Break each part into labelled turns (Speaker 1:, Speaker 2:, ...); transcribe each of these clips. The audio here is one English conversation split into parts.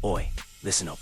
Speaker 1: Oi, listen up.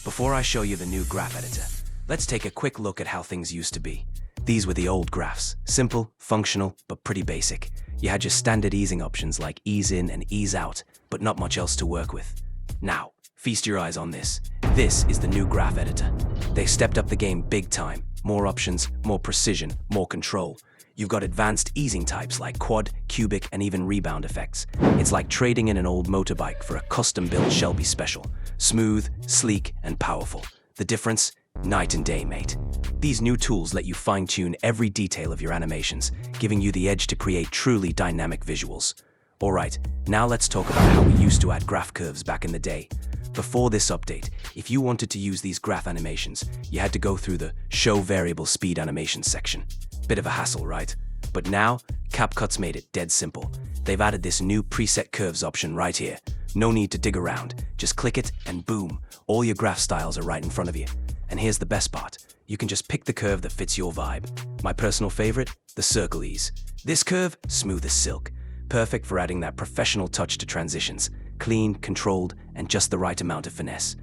Speaker 1: Before I show you the new graph editor, let's take a quick look at how things used to be. These were the old graphs. Simple, functional, but pretty basic. You had your standard easing options like ease in and ease out, but not much else to work with. Now, feast your eyes on this. This is the new graph editor. They stepped up the game big time. More options, more precision, more control. You've got advanced easing types like quad, cubic, and even rebound effects. It's like trading in an old motorbike for a custom-built Shelby Special. Smooth, sleek, and powerful. The difference? Night and day, mate. These new tools let you fine-tune every detail of your animations, giving you the edge to create truly dynamic visuals. Alright, now let's talk about how we used to add graph curves back in the day. Before this update, if you wanted to use these graph animations, you had to go through the Show Variable Speed Animations section. Bit of a hassle, right? But now, CapCut's made it dead simple. They've added this new preset curves option right here. No need to dig around. Just click it and boom, all your graph styles are right in front of you. And here's the best part. You can just pick the curve that fits your vibe. My personal favorite, the circle ease. This curve, smooth as silk. Perfect for adding that professional touch to transitions. Clean, controlled, and just the right amount of finesse.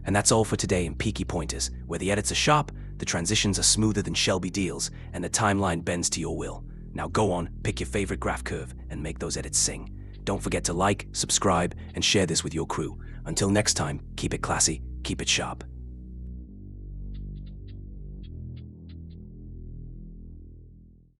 Speaker 1: And that's all for today in Peaky Pointers, where the edits are sharp, the transitions are smoother than Shelby deals, and the timeline bends to your will. Now go on, pick your favorite graph curve, and make those edits sing. Don't forget to like, subscribe, and share this with your crew. Until next time, keep it classy, keep it sharp.